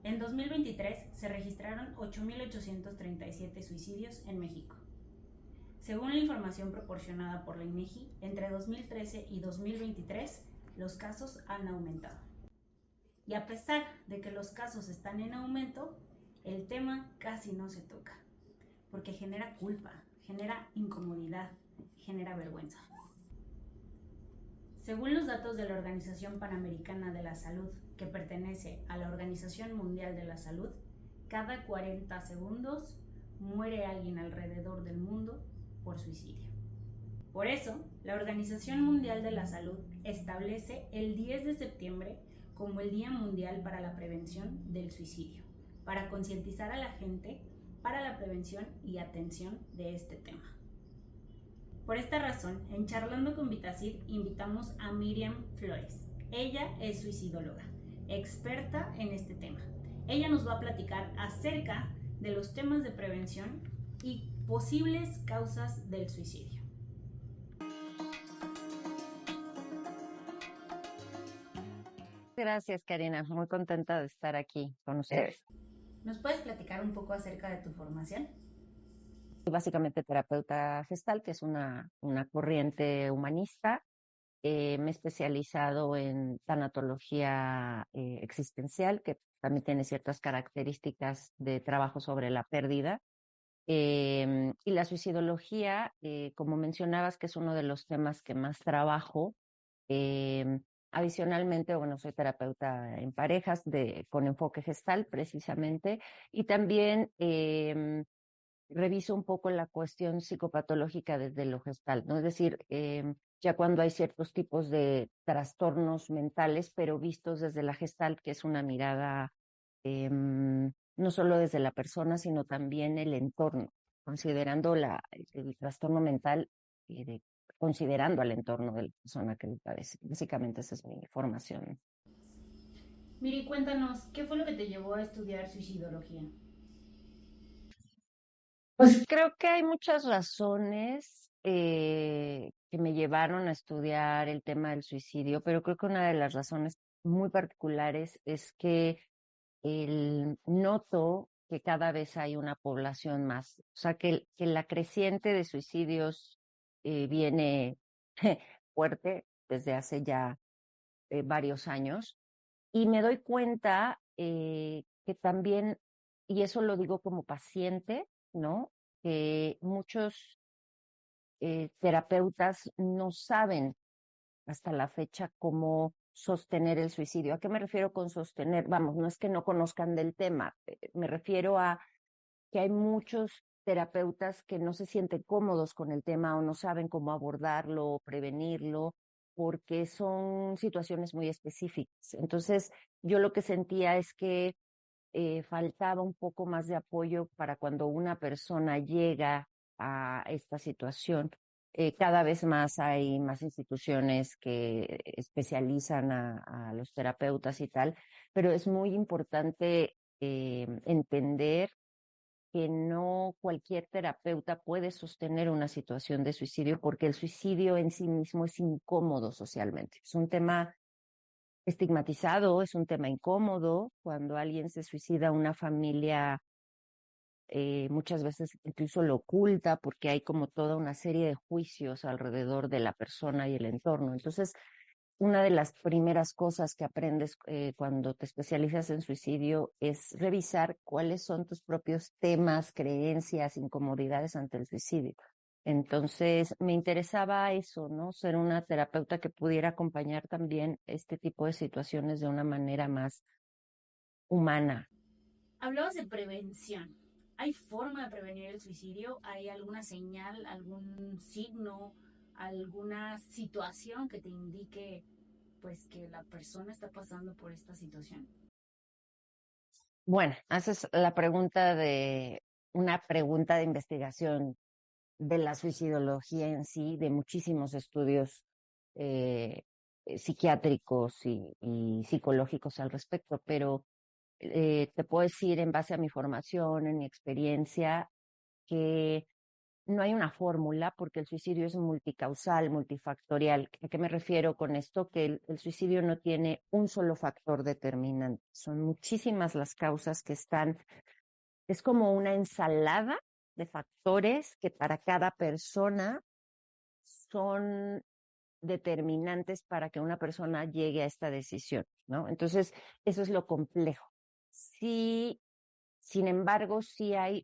En 2023 se registraron 8.837 suicidios en México. Según la información proporcionada por la INEGI, entre 2013 y 2023 los casos han aumentado. Y a pesar de que los casos están en aumento, el tema casi no se toca, porque genera culpa, genera incomodidad, genera vergüenza. Según los datos de la Organización Panamericana de la Salud, que pertenece a la Organización Mundial de la Salud, cada 40 segundos muere alguien alrededor del mundo por suicidio. Por eso, la Organización Mundial de la Salud establece el 10 de septiembre como el Día Mundial para la Prevención del Suicidio, para concientizar a la gente para la prevención y atención de este tema. Por esta razón, en Charlando con Vitacid invitamos a Miriam Flores. Ella es suicidóloga, experta en este tema. Ella nos va a platicar acerca de los temas de prevención y posibles causas del suicidio. Gracias, Karina. Muy contenta de estar aquí con ustedes. ¿Nos puedes platicar un poco acerca de tu formación? Soy básicamente terapeuta gestal, que es una corriente humanista. Me he especializado en tanatología existencial, que también tiene ciertas características de trabajo sobre la pérdida. Y la suicidología, como mencionabas, que es uno de los temas que más trabajo. Adicionalmente, bueno, soy terapeuta en parejas con enfoque gestal, precisamente, y también reviso un poco la cuestión psicopatológica desde lo gestal, ¿no? Es decir, ya cuando hay ciertos tipos de trastornos mentales, pero vistos desde la gestal, que es una mirada no solo desde la persona, sino también el entorno, considerando el trastorno mental, considerando al entorno de la persona que lo padece. Básicamente esa es mi formación. Miri, cuéntanos, ¿qué fue lo que te llevó a estudiar suicidología? Pues creo que hay muchas razones que me llevaron a estudiar el tema del suicidio, pero creo que una de las razones muy particulares es que noto que cada vez hay una población más, o sea, que la creciente de suicidios viene fuerte desde hace ya varios años, y me doy cuenta que también, y eso lo digo como paciente, ¿no? Que muchos terapeutas no saben hasta la fecha cómo sostener el suicidio. ¿A qué me refiero con sostener? Vamos, no es que no conozcan del tema, me refiero a que hay muchos terapeutas que no se sienten cómodos con el tema o no saben cómo abordarlo o prevenirlo porque son situaciones muy específicas. Entonces, yo lo que sentía es que faltaba un poco más de apoyo para cuando una persona llega a esta situación. Cada vez más hay más instituciones que especializan a los terapeutas y tal, pero es muy importante entender que no cualquier terapeuta puede sostener una situación de suicidio porque el suicidio en sí mismo es incómodo socialmente. Es un tema estigmatizado, es un tema incómodo. Cuando alguien se suicida, una familia muchas veces incluso lo oculta porque hay como toda una serie de juicios alrededor de la persona y el entorno. Entonces, una de las primeras cosas que aprendes cuando te especializas en suicidio es revisar cuáles son tus propios temas, creencias, incomodidades ante el suicidio. Entonces, me interesaba eso, ¿no? Ser una terapeuta que pudiera acompañar también este tipo de situaciones de una manera más humana. Hablabas de prevención. ¿Hay forma de prevenir el suicidio? ¿Hay alguna señal, algún signo, alguna situación que te indique pues que la persona está pasando por esta situación? Bueno, haces la pregunta de una pregunta de investigación de la suicidología en sí, de muchísimos estudios eh, psiquiátricos y psicológicos al respecto, pero te puedo decir en base a mi formación, en mi experiencia, que no hay una fórmula porque el suicidio es multicausal, multifactorial. ¿A qué me refiero con esto? Que el suicidio no tiene un solo factor determinante. Son muchísimas las causas que están, es como una ensalada de factores que para cada persona son determinantes para que una persona llegue a esta decisión, ¿no? Entonces, eso es lo complejo. Sí, sin embargo, sí hay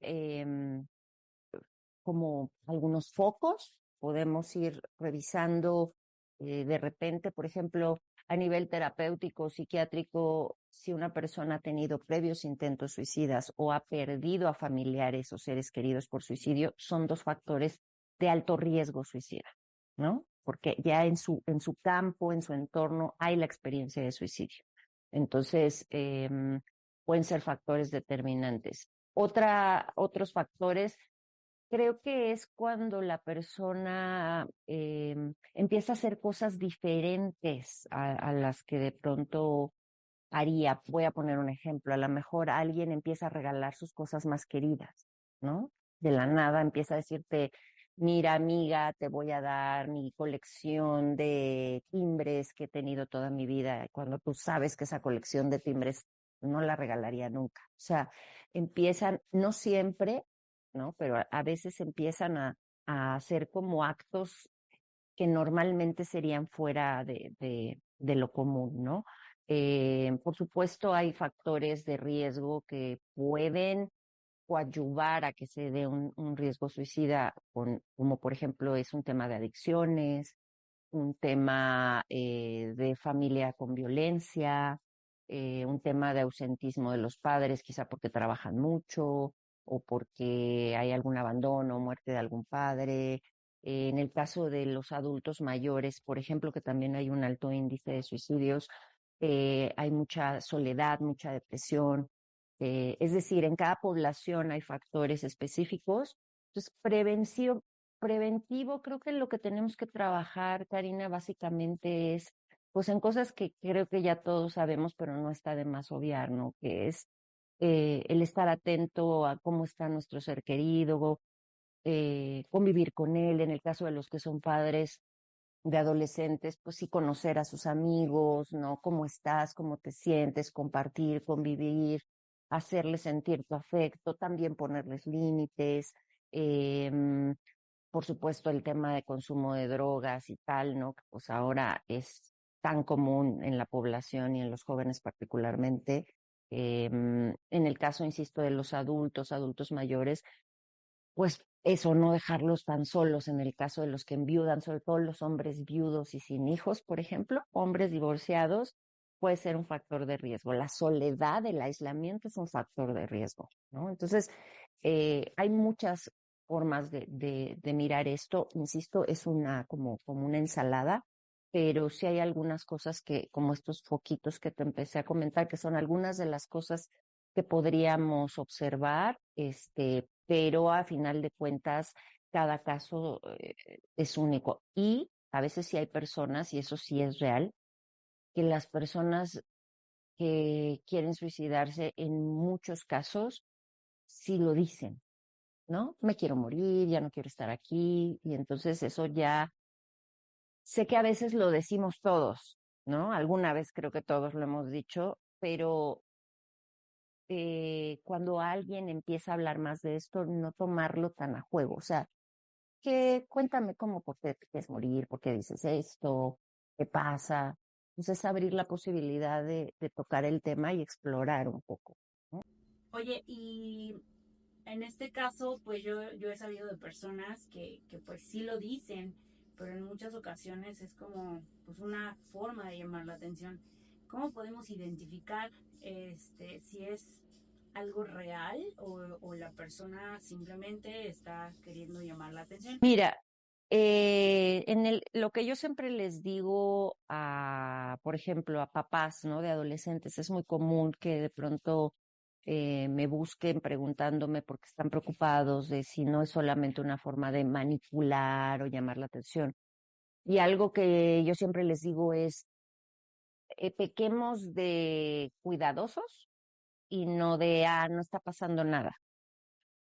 como algunos focos, podemos ir revisando de repente, por ejemplo, a nivel terapéutico, psiquiátrico, si una persona ha tenido previos intentos suicidas o ha perdido a familiares o seres queridos por suicidio, son dos factores de alto riesgo suicida, ¿no? Porque ya en su campo, en su entorno, hay la experiencia de suicidio. Entonces, pueden ser factores determinantes. Otros factores creo que es cuando la persona empieza a hacer cosas diferentes a las que de pronto haría. Voy a poner un ejemplo. A lo mejor alguien empieza a regalar sus cosas más queridas, ¿no? De la nada empieza a decirte, mira, amiga, te voy a dar mi colección de timbres que he tenido toda mi vida, cuando tú sabes que esa colección de timbres no la regalaría nunca. O sea, empiezan, no siempre, ¿no? Pero a veces empiezan a hacer como actos que normalmente serían fuera de lo común, ¿no? Por supuesto, hay factores de riesgo que pueden coadyuvar a que se dé un riesgo suicida, como por ejemplo es un tema de adicciones, un tema de familia con violencia, un tema de ausentismo de los padres, quizá porque trabajan mucho o porque hay algún abandono o muerte de algún padre. En el caso de los adultos mayores, por ejemplo, que también hay un alto índice de suicidios, hay mucha soledad, mucha depresión. Es decir, en cada población hay factores específicos. Entonces, preventivo, creo que lo que tenemos que trabajar, Karina, básicamente es, pues en cosas que creo que ya todos sabemos, pero no está de más obviar, ¿no? Que es el estar atento a cómo está nuestro ser querido, convivir con él, en el caso de los que son padres de adolescentes, pues sí conocer a sus amigos, ¿no? ¿Cómo estás? ¿Cómo te sientes? Compartir, convivir, hacerles sentir tu afecto, también ponerles límites. em, por supuesto, el tema de consumo de drogas y tal, ¿no? Que pues ahora es tan común en la población y en los jóvenes particularmente. En el caso, insisto, de los adultos mayores, pues eso, no dejarlos tan solos en el caso de los que enviudan, sobre todo los hombres viudos y sin hijos, por ejemplo, hombres divorciados, puede ser un factor de riesgo. La soledad, el aislamiento es un factor de riesgo, ¿no? Entonces, hay muchas formas de mirar esto. Insisto, es como una ensalada, pero sí hay algunas cosas que, como estos foquitos que te empecé a comentar, que son algunas de las cosas que podríamos observar, pero a final de cuentas, cada caso es único. Y a veces sí hay personas, y eso sí es real, que las personas que quieren suicidarse en muchos casos sí lo dicen, ¿no? Me quiero morir, ya no quiero estar aquí, y entonces eso ya, sé que a veces lo decimos todos, ¿no? Alguna vez creo que todos lo hemos dicho, pero cuando alguien empieza a hablar más de esto, no tomarlo tan a juego. O sea, que cuéntame cómo, por qué te quieres morir, por qué dices esto, qué pasa. Entonces, abrir la posibilidad de tocar el tema y explorar un poco, ¿no? Oye, y en este caso, pues yo he sabido de personas que pues sí lo dicen, pero en muchas ocasiones es como pues una forma de llamar la atención. ¿Cómo podemos identificar si es algo real o la persona simplemente está queriendo llamar la atención? Mira, lo que yo siempre les digo a, por ejemplo, a papás, ¿no? De adolescentes, es muy común que de pronto me busquen preguntándome porque están preocupados de si no es solamente una forma de manipular o llamar la atención. Y algo que yo siempre les digo es, pequemos de cuidadosos y no de, no está pasando nada.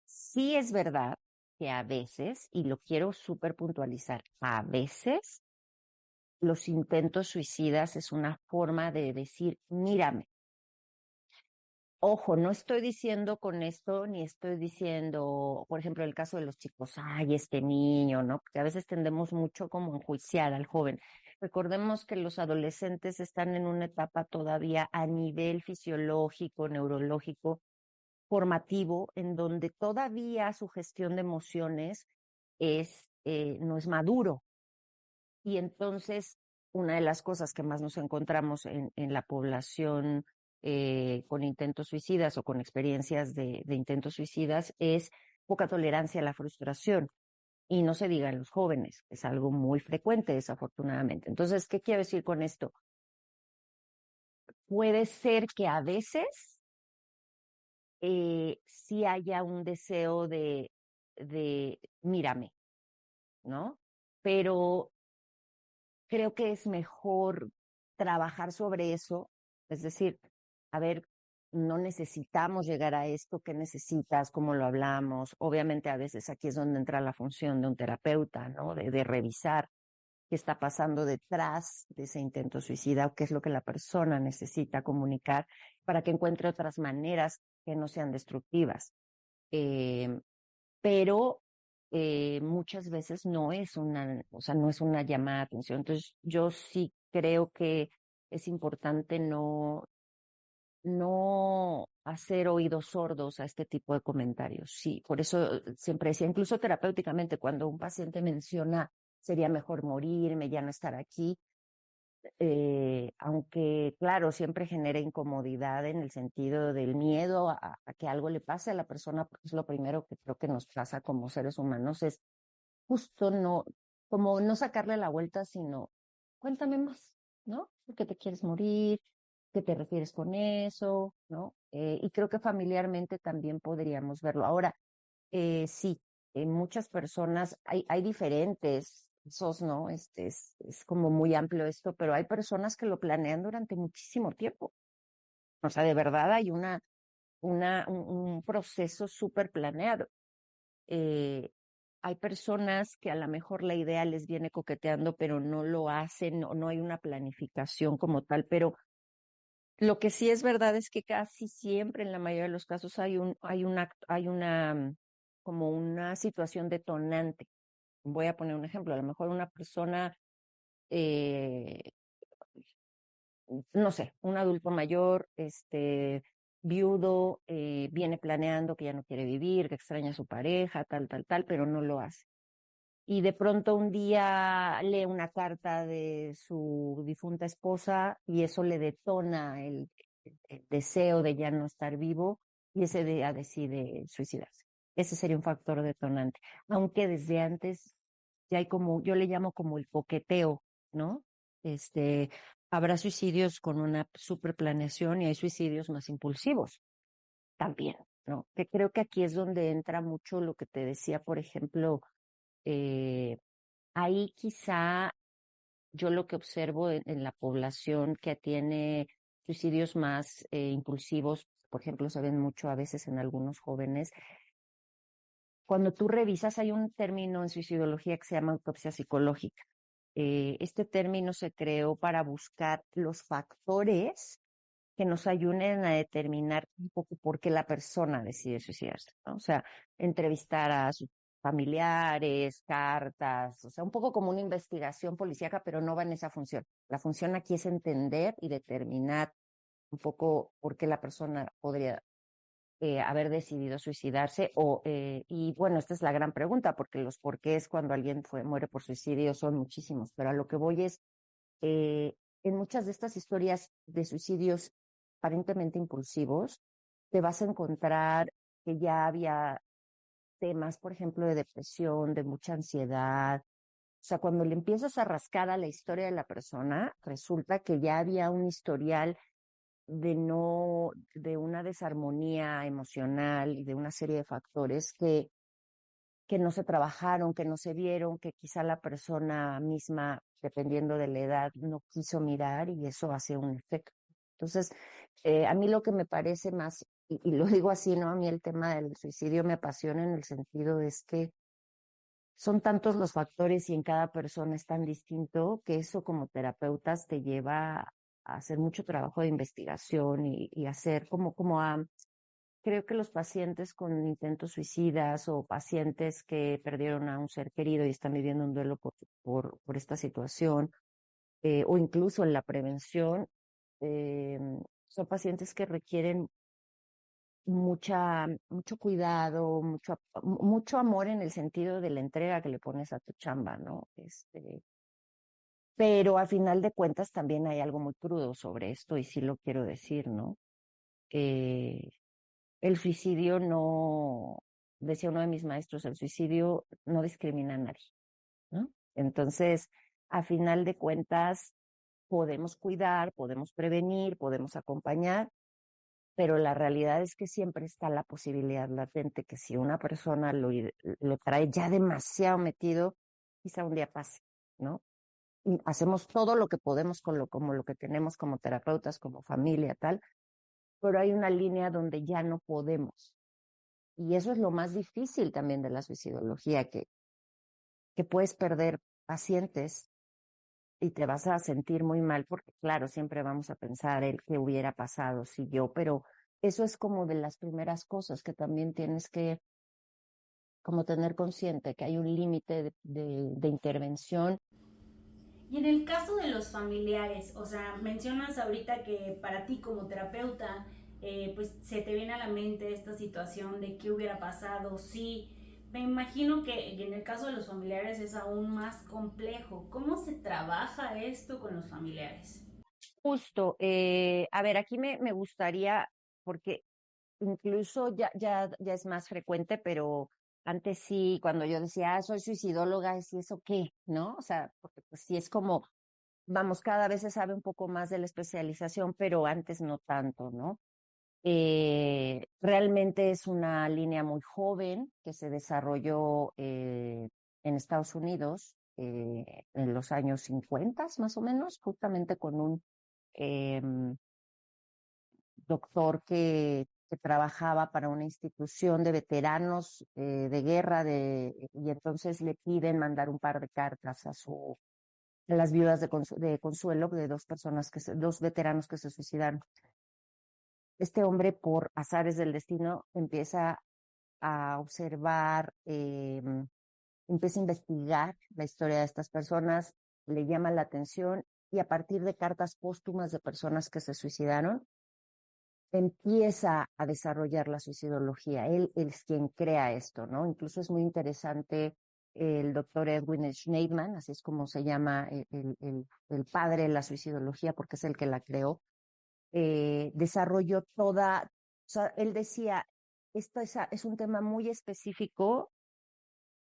Sí es verdad que a veces, y lo quiero súper puntualizar, a veces los intentos suicidas es una forma de decir, mírame. Ojo, no estoy diciendo con esto, ni estoy diciendo, por ejemplo, el caso de los chicos, ay, este niño, ¿no? Porque a veces tendemos mucho como a enjuiciar al joven. Recordemos que los adolescentes están en una etapa todavía a nivel fisiológico, neurológico, formativo, en donde todavía su gestión de emociones no es maduro. Y entonces, una de las cosas que más nos encontramos en la población con intentos suicidas o con experiencias de intentos suicidas es poca tolerancia a la frustración. Y no se diga en los jóvenes, es algo muy frecuente, desafortunadamente. Entonces, ¿qué quiero decir con esto? Puede ser que a veces sí haya un deseo de mírame, ¿no? Pero creo que es mejor trabajar sobre eso, es decir, a ver, no necesitamos llegar a esto, ¿qué necesitas? ¿Cómo lo hablamos? Obviamente a veces aquí es donde entra la función de un terapeuta, ¿no? De revisar qué está pasando detrás de ese intento suicida o qué es lo que la persona necesita comunicar para que encuentre otras maneras que no sean destructivas. Eh, pero muchas veces no es o sea, no es una llamada de atención. Entonces, yo sí creo que es importante no hacer oídos sordos a este tipo de comentarios. Sí, por eso siempre decía, incluso terapéuticamente, cuando un paciente menciona sería mejor morirme, ya no estar aquí, aunque claro, siempre genera incomodidad en el sentido del miedo a que algo le pase a la persona, porque es lo primero que creo que nos pasa como seres humanos, es justo no, como no sacarle la vuelta, sino cuéntame más, ¿no? ¿Por qué te quieres morir? ¿Qué te refieres con eso? ¿No? Y creo que familiarmente también podríamos verlo. Ahora, sí, en muchas personas hay diferentes casos, ¿no? Es como muy amplio esto, pero hay personas que lo planean durante muchísimo tiempo. O sea, de verdad hay un proceso súper planeado. Eh, Hay personas que a lo mejor la idea les viene coqueteando, pero no lo hacen, no hay una planificación como tal, pero lo que sí es verdad es que casi siempre, en la mayoría de los casos, como una situación detonante. Voy a poner un ejemplo, a lo mejor una persona, eh, no sé, un adulto mayor, viudo, viene planeando que ya no quiere vivir, que extraña a su pareja, tal, pero no lo hace. Y de pronto un día lee una carta de su difunta esposa y eso le detona el deseo de ya no estar vivo y ese día decide suicidarse. Ese sería un factor detonante. Aunque desde antes ya hay como, yo le llamo como el coqueteo, ¿no? Este, Habrá suicidios con una super planeación y hay suicidios más impulsivos también, ¿no? Que creo que aquí es donde entra mucho lo que te decía, por ejemplo, eh, ahí quizá yo lo que observo en la población que tiene suicidios más impulsivos, por ejemplo, se ven mucho a veces en algunos jóvenes. Cuando tú revisas, hay un término en suicidología que se llama autopsia psicológica. Este término se creó para buscar los factores que nos ayuden a determinar un poco por qué la persona decide suicidarse, ¿no? O sea, entrevistar a sus familiares, cartas, o sea, un poco como una investigación policíaca, pero no va en esa función. La función aquí es entender y determinar un poco por qué la persona podría haber decidido suicidarse y bueno, esta es la gran pregunta, porque los porqués cuando alguien muere por suicidio son muchísimos, pero a lo que voy es, eh, en muchas de estas historias de suicidios aparentemente impulsivos, te vas a encontrar que ya había temas, por ejemplo, de depresión, de mucha ansiedad. O sea, cuando le empiezas a rascar a la historia de la persona, resulta que ya había un historial de una desarmonía emocional y de una serie de factores que no se trabajaron, que no se vieron, que quizá la persona misma, dependiendo de la edad, no quiso mirar y eso hace un efecto. Entonces, a mí lo que me parece más, y lo digo así, ¿no? A mí el tema del suicidio me apasiona en el sentido es que son tantos los factores y en cada persona es tan distinto que eso como terapeutas te lleva a hacer mucho trabajo de investigación y hacer creo que los pacientes con intentos suicidas o pacientes que perdieron a un ser querido y están viviendo un duelo por esta situación, o incluso en la prevención, eh, son pacientes que requieren mucho cuidado, mucho amor en el sentido de la entrega que le pones a tu chamba, ¿no? Pero al final de cuentas también hay algo muy crudo sobre esto y sí lo quiero decir, ¿no? Eh, el suicidio no, decía uno de mis maestros, el suicidio no discrimina a nadie, ¿no? Entonces, a final de cuentas, podemos cuidar, podemos prevenir, podemos acompañar, pero la realidad es que siempre está la posibilidad latente que si una persona lo trae ya demasiado metido, quizá un día pase, ¿no? Y hacemos todo lo que podemos como lo que tenemos como terapeutas, como familia, tal, pero hay una línea donde ya no podemos. Y eso es lo más difícil también de la suicidología, que puedes perder pacientes y te vas a sentir muy mal porque, claro, siempre vamos a pensar el que hubiera pasado si yo, pero eso es como de las primeras cosas que también tienes que como tener consciente que hay un límite de intervención. Y en el caso de los familiares, o sea, mencionas ahorita que para ti como terapeuta, pues se te viene a la mente esta situación de qué hubiera pasado, sí. Me imagino que en el caso de los familiares es aún más complejo. ¿Cómo se trabaja esto con los familiares? Justo, a ver, aquí me gustaría, porque incluso ya es más frecuente, pero antes sí, cuando yo decía, soy suicidóloga, ¿y eso qué? ¿No? O sea, porque pues sí es como, vamos, cada vez se sabe un poco más de la especialización, pero antes no tanto, ¿no? Realmente es una línea muy joven que se desarrolló en Estados Unidos en los años 50, más o menos, justamente con un em, doctor que trabajaba para una institución de veteranos de guerra y entonces le piden mandar un par de cartas a las viudas de consuelo de dos veteranos que se suicidaron. Este hombre, por azares del destino, empieza a observar, empieza a investigar la historia de estas personas, le llama la atención y a partir de cartas póstumas de personas que se suicidaron, empieza a desarrollar la suicidología. Él es quien crea esto, ¿no? Incluso es muy interesante el doctor Edwin Schneidman, así es como se llama el padre de la suicidología, porque es el que la creó, desarrolló o sea, él decía, esto es un tema muy específico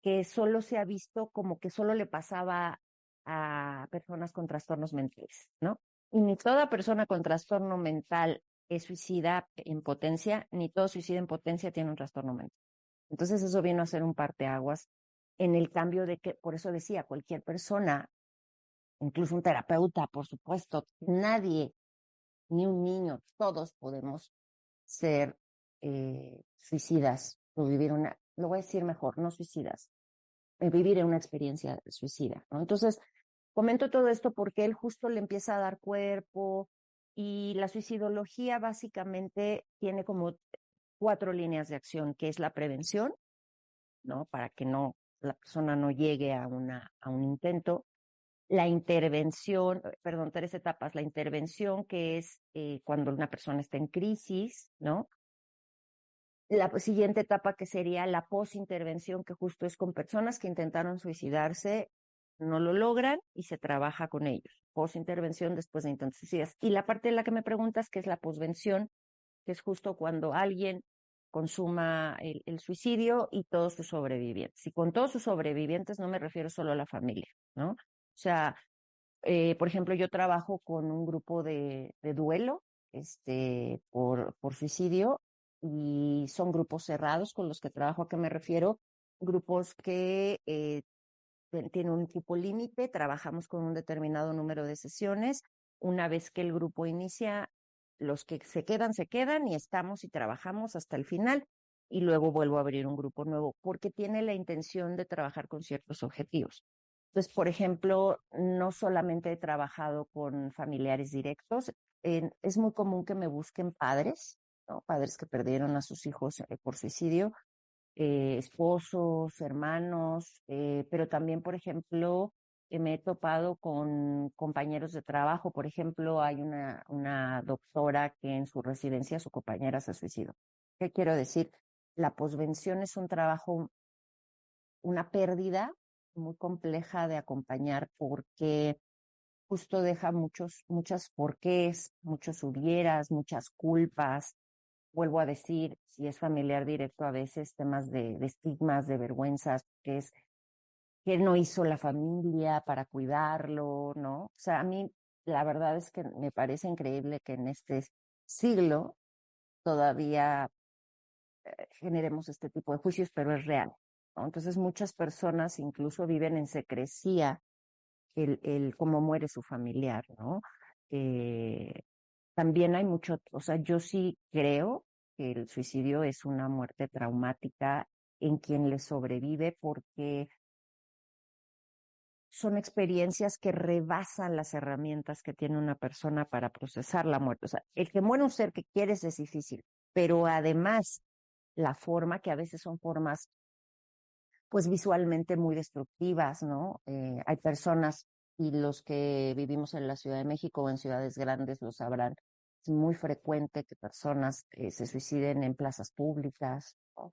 que solo se ha visto como que solo le pasaba a personas con trastornos mentales, ¿no? Y ni toda persona con trastorno mental es suicida en potencia, ni todo suicida en potencia tiene un trastorno mental. Entonces eso vino a ser un parteaguas en el cambio de que, por eso decía, cualquier persona, incluso un terapeuta, por supuesto, nadie, ni un niño, todos podemos ser suicidas o vivir lo voy a decir mejor, no suicidas, vivir en una experiencia suicida, ¿no? Entonces, comento todo esto porque él justo le empieza a dar cuerpo y la suicidología básicamente tiene como 4 líneas de acción, que es la prevención, ¿no? Para que la persona no llegue a un intento. La intervención, perdón, 3 etapas. La intervención, que es cuando una persona está en crisis, ¿no? La siguiente etapa que sería la posintervención, que justo es con personas que intentaron suicidarse, no lo logran y se trabaja con ellos. Posintervención después de intentos suicidas. Y la parte de la que me preguntas, que es la posvención, que es justo cuando alguien consuma el suicidio y todos sus sobrevivientes. Y con todos sus sobrevivientes no me refiero solo a la familia, ¿no? O sea, por ejemplo, yo trabajo con un grupo de duelo por suicidio y son grupos cerrados con los que trabajo. ¿A qué me refiero? Grupos que tienen un tipo límite, trabajamos con un determinado número de sesiones. Una vez que el grupo inicia, los que se quedan y estamos y trabajamos hasta el final. y luego vuelvo a abrir un grupo nuevo, porque tiene la intención de trabajar con ciertos objetivos. Entonces, por ejemplo, no solamente he trabajado con familiares directos, es muy común que me busquen padres, ¿no? Padres que perdieron a sus hijos por suicidio, esposos, hermanos, pero también, por ejemplo, me he topado con compañeros de trabajo. Por ejemplo, hay una doctora que en su residencia su compañera se suicidó. ¿Qué quiero decir? La posvención es un trabajo, una pérdida muy compleja de acompañar porque justo deja muchas porqués, muchos hubieras, muchas culpas. Vuelvo a decir, si es familiar directo, a veces temas de estigmas, de vergüenzas, que es que no hizo la familia para cuidarlo, ¿no? O sea, a mí la verdad es que me parece increíble que en este siglo todavía generemos este tipo de juicios, pero es real, ¿no? Entonces muchas personas incluso viven en secrecía el cómo muere su familiar, ¿no? Eh, También hay mucho, o sea, yo sí creo que el suicidio es una muerte traumática en quien le sobrevive porque son experiencias que rebasan las herramientas que tiene una persona para procesar la muerte. O sea, el que muere un ser que quieres es difícil, pero además la forma, que a veces son formas pues visualmente muy destructivas, ¿no? Hay personas, y los que vivimos en la Ciudad de México o en ciudades grandes lo sabrán, es muy frecuente que personas se suiciden en plazas públicas, ¿no?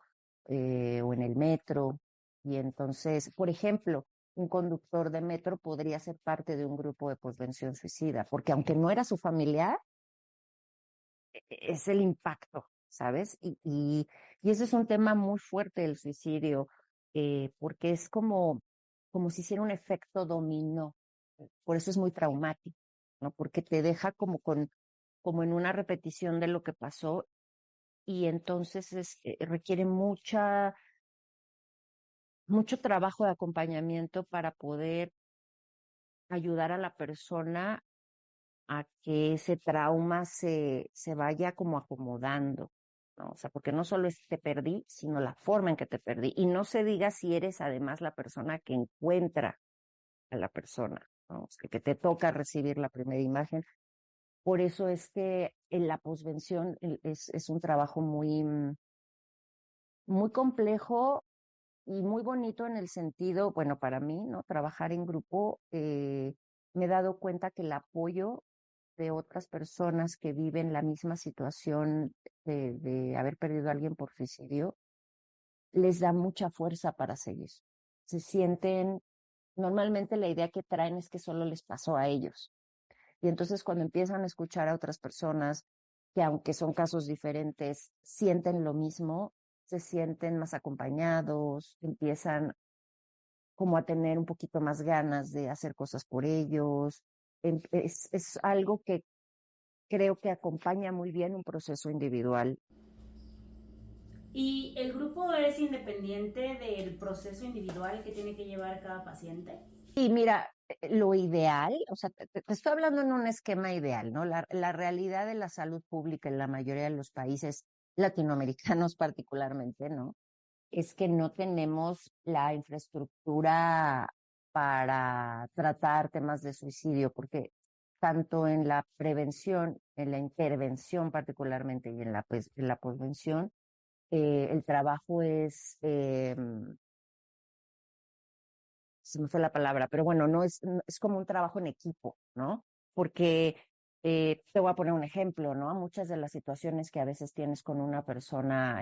O en el metro. Y entonces, por ejemplo, un conductor de metro podría ser parte de un grupo de posvención suicida, porque aunque no era su familiar, es el impacto, ¿sabes? Y ese es un tema muy fuerte del suicidio, porque es como si hiciera un efecto dominó. Por eso es muy traumático, ¿no? Porque te deja como en una repetición de lo que pasó y entonces requiere mucho trabajo de acompañamiento para poder ayudar a la persona a que ese trauma se vaya como acomodando, ¿no? O sea, porque no solo es te perdí, sino la forma en que te perdí. Y no se diga si eres además la persona que encuentra a la persona, ¿no? O sea, que te toca recibir la primera imagen. Por eso es que en la posvención es un trabajo muy complejo y muy bonito en el sentido, bueno, para mí, ¿no? Trabajar en grupo, me he dado cuenta que el apoyo de otras personas que viven la misma situación de haber perdido a alguien por suicidio, les da mucha fuerza para seguir. Se sienten, normalmente la idea que traen es que solo les pasó a ellos. Y entonces cuando empiezan a escuchar a otras personas que aunque son casos diferentes, sienten lo mismo, se sienten más acompañados, empiezan como a tener un poquito más ganas de hacer cosas por ellos. Es algo que creo que acompaña muy bien un proceso individual. ¿Y el grupo es independiente del proceso individual que tiene que llevar cada paciente? Y mira, lo ideal, o sea, te estoy hablando en un esquema ideal, ¿no? La realidad de la salud pública en la mayoría de los países latinoamericanos particularmente, ¿no? Es que no tenemos la infraestructura para tratar temas de suicidio, porque tanto en la prevención, en la intervención particularmente y en la posvención, el trabajo se me fue la palabra, pero bueno, es como un trabajo en equipo, ¿no? Porque te voy a poner un ejemplo, ¿no? Muchas de las situaciones que a veces tienes con una persona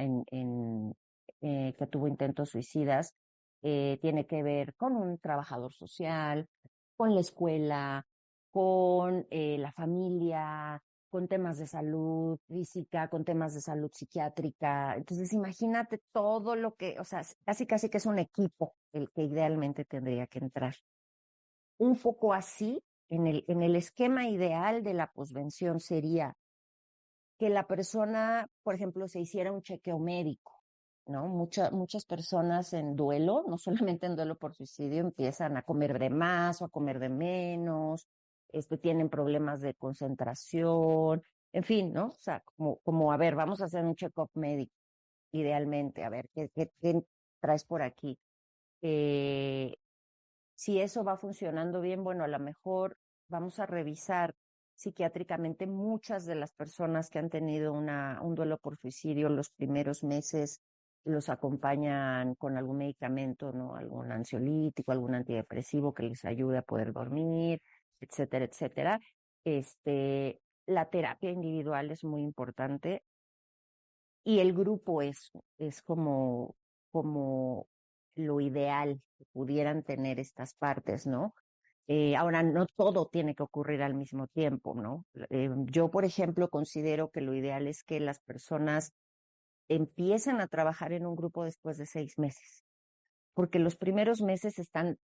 que tuvo intentos suicidas, tiene que ver con un trabajador social, con la escuela, con la familia, con temas de salud física, con temas de salud psiquiátrica. Entonces, imagínate todo lo que, o sea, casi que es un equipo el que idealmente tendría que entrar. Un poco así, en el esquema ideal de la posvención sería que la persona, por ejemplo, se hiciera un chequeo médico, ¿no? Muchas personas en duelo, no solamente en duelo por suicidio, empiezan a comer de más o a comer de menos, tienen problemas de concentración, en fin, ¿no? O sea, como a ver, vamos a hacer un check-up médico. idealmente. A ver, ¿qué traes por aquí? Eh, si eso va funcionando bien, bueno, a lo mejor vamos a revisar psiquiátricamente muchas de las personas que han tenido un duelo por suicidio los primeros meses, los acompañan con algún medicamento, ¿no? Algún ansiolítico, algún antidepresivo que les ayude a poder dormir, etcétera, etcétera. La terapia individual es muy importante y el grupo es como lo ideal que pudieran tener estas partes, ¿no? Ahora, no todo tiene que ocurrir al mismo tiempo, ¿no? Yo, por ejemplo, considero que lo ideal es que las personas empiecen a trabajar en un grupo después de 6 meses, porque los primeros meses están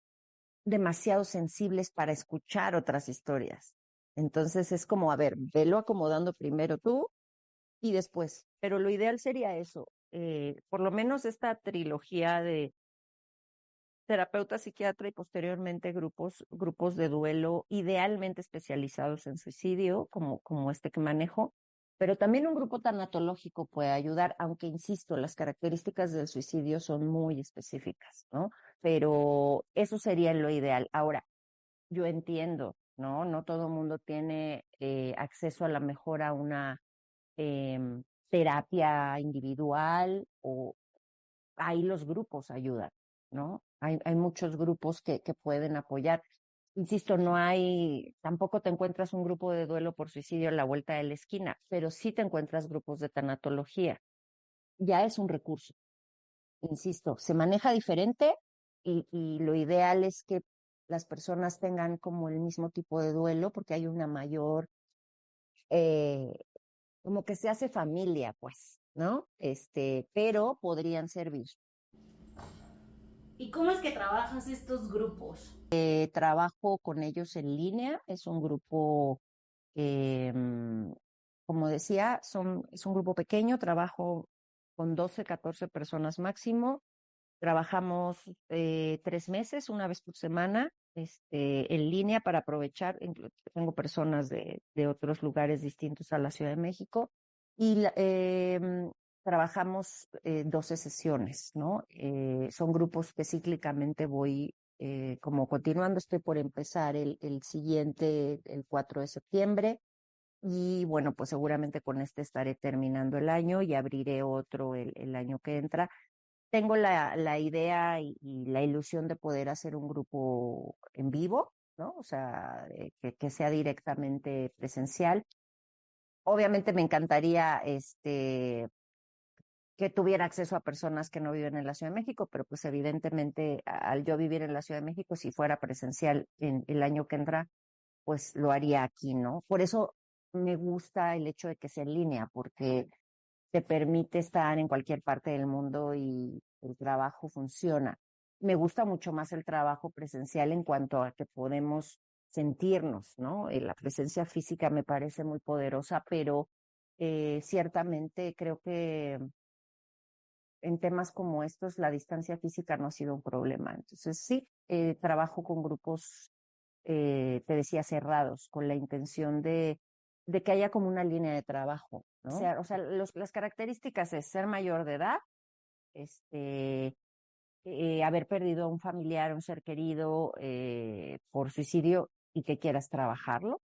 demasiado sensibles para escuchar otras historias. Entonces es como, a ver, velo acomodando primero tú y después. Pero lo ideal sería eso, por lo menos esta trilogía de terapeuta, psiquiatra y posteriormente grupos de duelo, idealmente especializados en suicidio, como este que manejo, pero también un grupo tanatológico puede ayudar, aunque insisto, las características del suicidio son muy específicas, ¿no? Pero eso sería lo ideal. Ahora, yo entiendo, ¿no? No todo el mundo tiene acceso a la mejor a una terapia individual o ahí los grupos ayudan, ¿no? Hay muchos grupos que pueden apoyar. Insisto, tampoco te encuentras un grupo de duelo por suicidio a la vuelta de la esquina, pero sí te encuentras grupos de tanatología. Ya es un recurso. Insisto, se maneja diferente y lo ideal es que las personas tengan como el mismo tipo de duelo porque hay una mayor, eh, como que se hace familia, pues, ¿no? Pero podrían servir. ¿Y cómo es que trabajas estos grupos? Trabajo con ellos en línea, es un grupo, eh, como decía, es un grupo pequeño, trabajo con 12, 14 personas máximo, trabajamos 3 meses, una vez por semana, en línea para aprovechar, tengo personas de otros lugares distintos a la Ciudad de México, y trabajamos 12 sesiones, ¿no? Son grupos que cíclicamente voy como continuando, estoy por empezar el siguiente, el 4 de septiembre, y bueno, pues seguramente con este estaré terminando el año y abriré otro el año que entra. Tengo la idea y la ilusión de poder hacer un grupo en vivo, ¿no? O sea, que sea directamente presencial. Obviamente me encantaría que tuviera acceso a personas que no viven en la Ciudad de México, pero pues evidentemente al yo vivir en la Ciudad de México, si fuera presencial en el año que entra, pues lo haría aquí, ¿no? Por eso me gusta el hecho de que sea en línea, porque te permite estar en cualquier parte del mundo y el trabajo funciona. Me gusta mucho más el trabajo presencial en cuanto a que podemos sentirnos, ¿no? La presencia física me parece muy poderosa, pero ciertamente creo que en temas como estos la distancia física no ha sido un problema. Entonces sí, trabajo con grupos, te decía, cerrados, con la intención de que haya como una línea de trabajo, ¿no? O sea las características es ser mayor de edad, este, haber perdido a un familiar, un ser querido por suicidio y que quieras trabajarlo.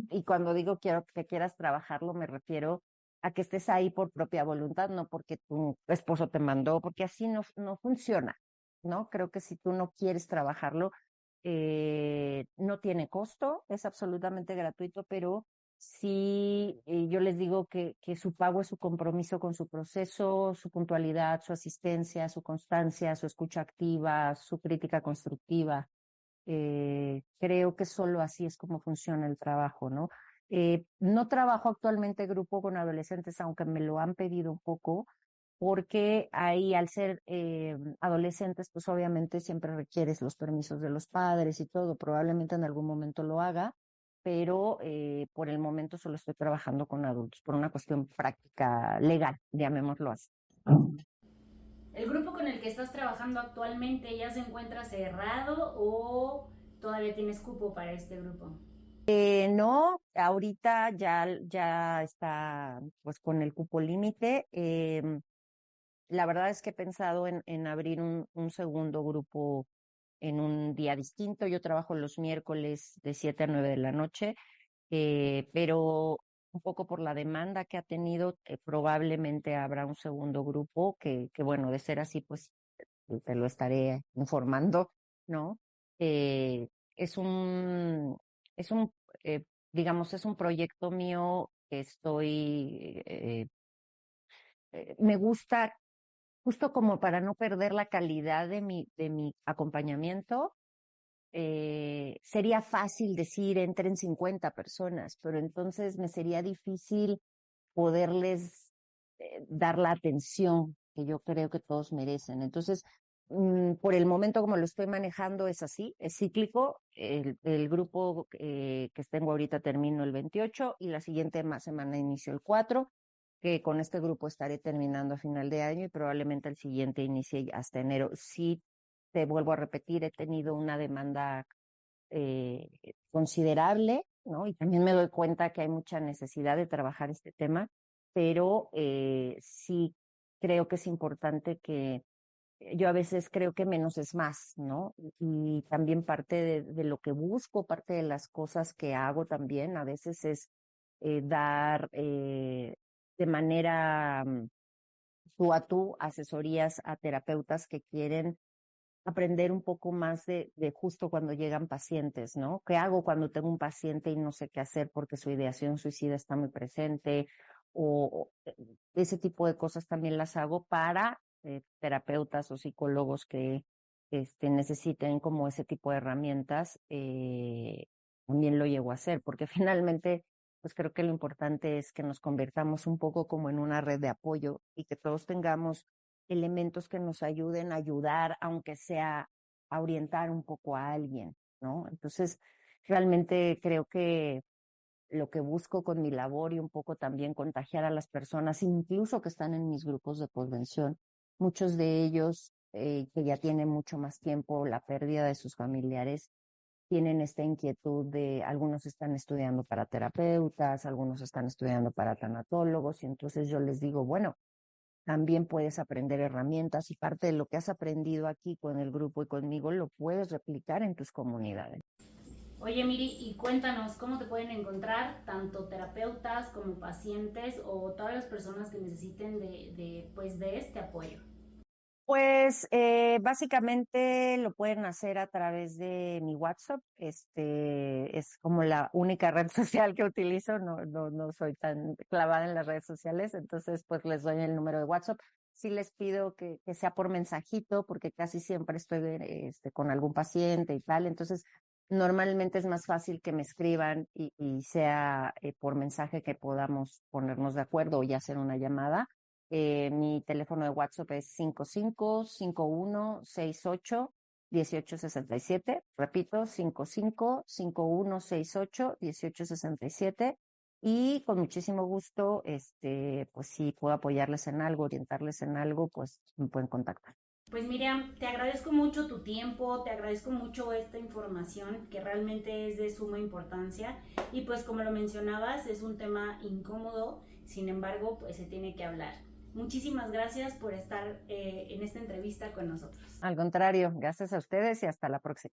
Y cuando digo quiero que quieras trabajarlo, me refiero a que estés ahí por propia voluntad, no porque tu esposo te mandó, porque así no funciona, ¿no? Creo que si tú no quieres trabajarlo, no tiene costo, es absolutamente gratuito, pero sí, yo les digo que su pago es su compromiso con su proceso, su puntualidad, su asistencia, su constancia, su escucha activa, su crítica constructiva. Creo que solo así es como funciona el trabajo, ¿no? No trabajo actualmente grupo con adolescentes, aunque me lo han pedido un poco, porque ahí al ser adolescentes, pues obviamente siempre requieres los permisos de los padres y todo, probablemente en algún momento lo haga, pero por el momento solo estoy trabajando con adultos, por una cuestión práctica legal, llamémoslo así. ¿El grupo con el que estás trabajando actualmente ya se encuentra cerrado o todavía tienes cupo para este grupo? No, ahorita ya está pues con el cupo límite. La verdad es que he pensado en abrir un segundo grupo en un día distinto. Yo trabajo los miércoles de 7 a 9 de la noche, pero un poco por la demanda que ha tenido, probablemente habrá un segundo grupo que, bueno, de ser así, pues te lo estaré informando, ¿no? Eh, es un, es un, digamos, es un proyecto mío que me gusta justo como para no perder la calidad de mi acompañamiento. Sería fácil decir entren 50 personas, pero entonces me sería difícil poderles dar la atención que yo creo que todos merecen. Entonces, por el momento como lo estoy manejando es así, es cíclico. El grupo que tengo ahorita termino el 28 y la siguiente semana inicio el 4, que con este grupo estaré terminando a final de año y probablemente el siguiente inicie hasta enero. Sí, te vuelvo a repetir, he tenido una demanda considerable, ¿no? Y también me doy cuenta que hay mucha necesidad de trabajar este tema, pero sí creo que es importante que yo a veces creo que menos es más, ¿no? Y también parte de lo que busco, parte de las cosas que hago también, a veces es dar de manera tú a tú asesorías a terapeutas que quieren aprender un poco más de justo cuando llegan pacientes, ¿no? ¿Qué hago cuando tengo un paciente y no sé qué hacer porque su ideación suicida está muy presente? O ese tipo de cosas también las hago para terapeutas o psicólogos que necesiten como ese tipo de herramientas. También lo llego a hacer, porque finalmente, pues creo que lo importante es que nos convirtamos un poco como en una red de apoyo y que todos tengamos elementos que nos ayuden a ayudar, aunque sea a orientar un poco a alguien, ¿no? Entonces, realmente creo que lo que busco con mi labor y un poco también contagiar a las personas, incluso que están en mis grupos de posvención, muchos de ellos que ya tienen mucho más tiempo la pérdida de sus familiares, tienen esta inquietud de, algunos están estudiando para terapeutas, algunos están estudiando para tanatólogos, y entonces yo les digo, bueno, también puedes aprender herramientas y parte de lo que has aprendido aquí con el grupo y conmigo lo puedes replicar en tus comunidades. Oye, Miri, y cuéntanos cómo te pueden encontrar tanto terapeutas como pacientes o todas las personas que necesiten pues, de este apoyo. Pues básicamente lo pueden hacer a través de mi WhatsApp. Es como la única red social que utilizo. No soy tan clavada en las redes sociales, entonces pues les doy el número de WhatsApp. Sí les pido que sea por mensajito, porque casi siempre estoy con algún paciente y tal. Entonces, normalmente es más fácil que me escriban y sea por mensaje que podamos ponernos de acuerdo o ya hacer una llamada. Mi teléfono de WhatsApp es 55-5168-1867. Repito, 55-5168-1867. Y con muchísimo gusto, pues si puedo apoyarles en algo, orientarles en algo, pues me pueden contactar. Pues Miriam, te agradezco mucho tu tiempo, te agradezco mucho esta información que realmente es de suma importancia y pues como lo mencionabas es un tema incómodo, sin embargo pues se tiene que hablar. Muchísimas gracias por estar en esta entrevista con nosotros. Al contrario, gracias a ustedes y hasta la próxima.